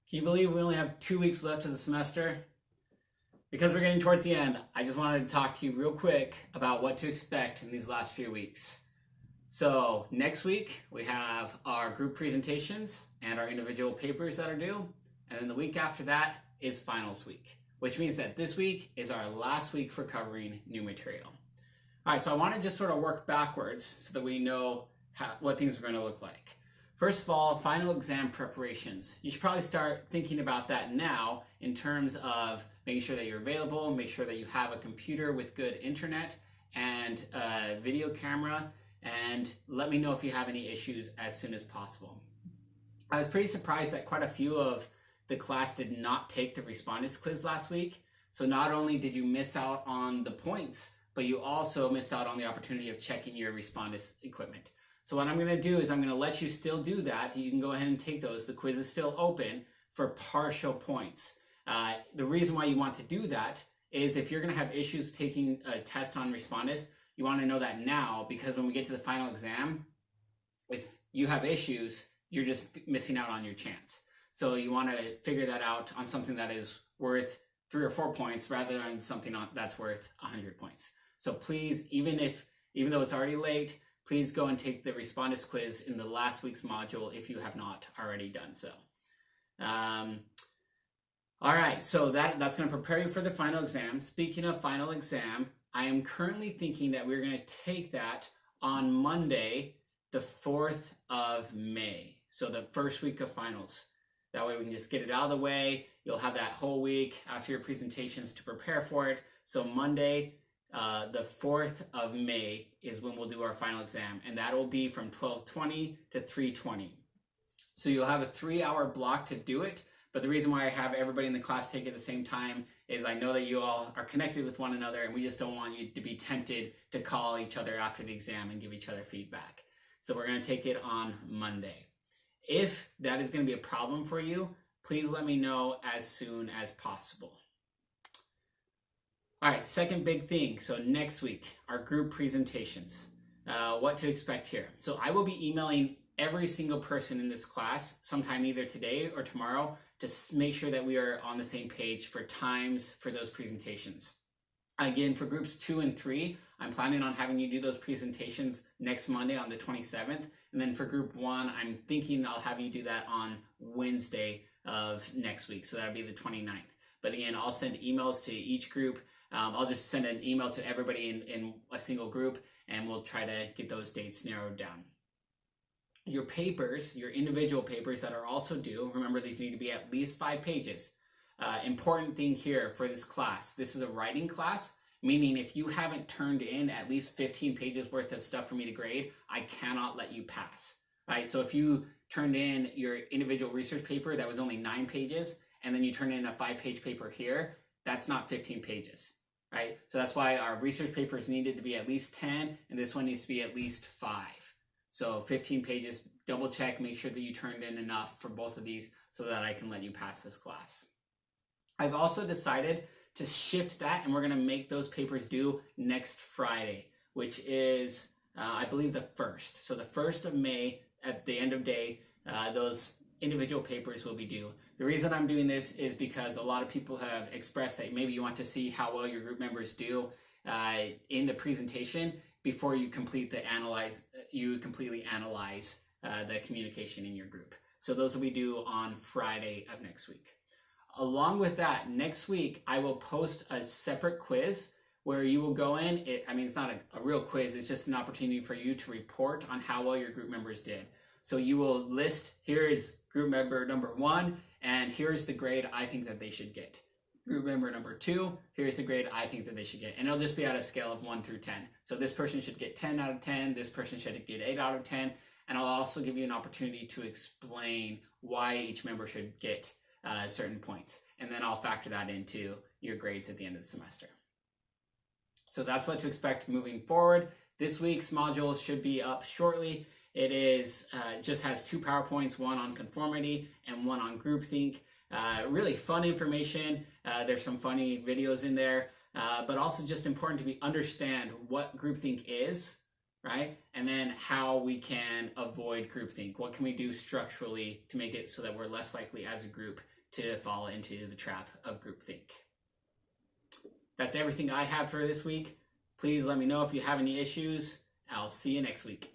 Can you believe we only have 2 weeks left of the semester? Because we're getting towards the end, I just wanted to talk to you real quick about what to expect in these last few weeks. So next week, we have our group presentations and our individual papers that are due. And then the week after that is finals week, which means that this week is our last week for covering new material. All right, so I want to just sort of work backwards so that we know what things are going to look like. First of all, final exam preparations. You should probably start thinking about that now in terms of making sure that you're available, make sure that you have a computer with good internet and a video camera, and let me know if you have any issues as soon as possible. I was pretty surprised that quite a few of the class did not take the respondents quiz last week. So not only did you miss out on the points, but you also missed out on the opportunity of checking your respondents equipment. So what I'm going to do is I'm going to let you still do that. You can go ahead and take those. The quiz is still open for partial points. The reason why you want to do that is if you're going to have issues taking a test on respondents, you want to know that now, because when we get to the final exam, if you have issues, you're just missing out on your chance. So you want to figure that out on something that is worth 3 or 4 points rather than something that's worth 100 points. So please, even though it's already late, please go and take the respondents quiz in the last week's module if you have not already done so. All right, so that's going to prepare you for the final exam. Speaking of final exam, I am currently thinking that we're going to take that on Monday, the 4th of May. So the first week of finals. That way we can just get it out of the way. You'll have that whole week after your presentations to prepare for it. So Monday, the 4th of May is when we'll do our final exam, and that will be from 12:20 to 3:20. So you'll have a 3-hour block to do it, but the reason why I have everybody in the class take it at the same time is I know that you all are connected with one another, and we just don't want you to be tempted to call each other after the exam and give each other feedback. So we're going to take it on Monday. If that is going to be a problem for you, please let me know as soon as possible. All right, second big thing. So next week, our group presentations. What to expect here. So I will be emailing every single person in this class sometime either today or tomorrow to make sure that we are on the same page for times for those presentations. Again, for groups 2 and 3, I'm planning on having you do those presentations next Monday on the 27th. And then for group 1, I'm thinking I'll have you do that on Wednesday of next week. So that'll be the 29th. But again, I'll send emails to each group. I'll just send an email to everybody in a single group, and we'll try to get those dates narrowed down. Your papers, your individual papers that are also due, remember these need to be at least 5 pages. Important thing here for this class, this is a writing class, meaning if you haven't turned in at least 15 pages worth of stuff for me to grade, I cannot let you pass. Right? So if you turned in your individual research paper that was only 9 pages, and then you turn in a 5-page paper here, that's not 15 pages. Right? So that's why our research papers needed to be at least 10, and this one needs to be at least 5. So 15 pages, double check, make sure that you turned in enough for both of these so that I can let you pass this class. I've also decided to shift that, and we're going to make those papers due next Friday, which is, I believe, the 1st. So the 1st of May at the end of day, those individual papers will be due. The reason I'm doing this is because a lot of people have expressed that maybe you want to see how well your group members do in the presentation before you completely analyze the communication in your group. So those will be due on Friday of next week. Along with that, next week I will post a separate quiz where you will go in. It's not a real quiz, it's just an opportunity for you to report on how well your group members did. So you will list, here is group member number 1, and here's the grade I think that they should get. Group member number 2, here's the grade I think that they should get. And it'll just be at a scale of 1 through 10. So this person should get 10 out of 10, this person should get 8 out of 10, and I'll also give you an opportunity to explain why each member should get certain points. And then I'll factor that into your grades at the end of the semester. So that's what to expect moving forward. This week's module should be up shortly. It is just has 2 PowerPoints, one on conformity and one on groupthink. Really fun information. There's some funny videos in there, but also just important to understand what groupthink is, right? And then how we can avoid groupthink. What can we do structurally to make it so that we're less likely as a group to fall into the trap of groupthink. That's everything I have for this week. Please let me know if you have any issues. I'll see you next week.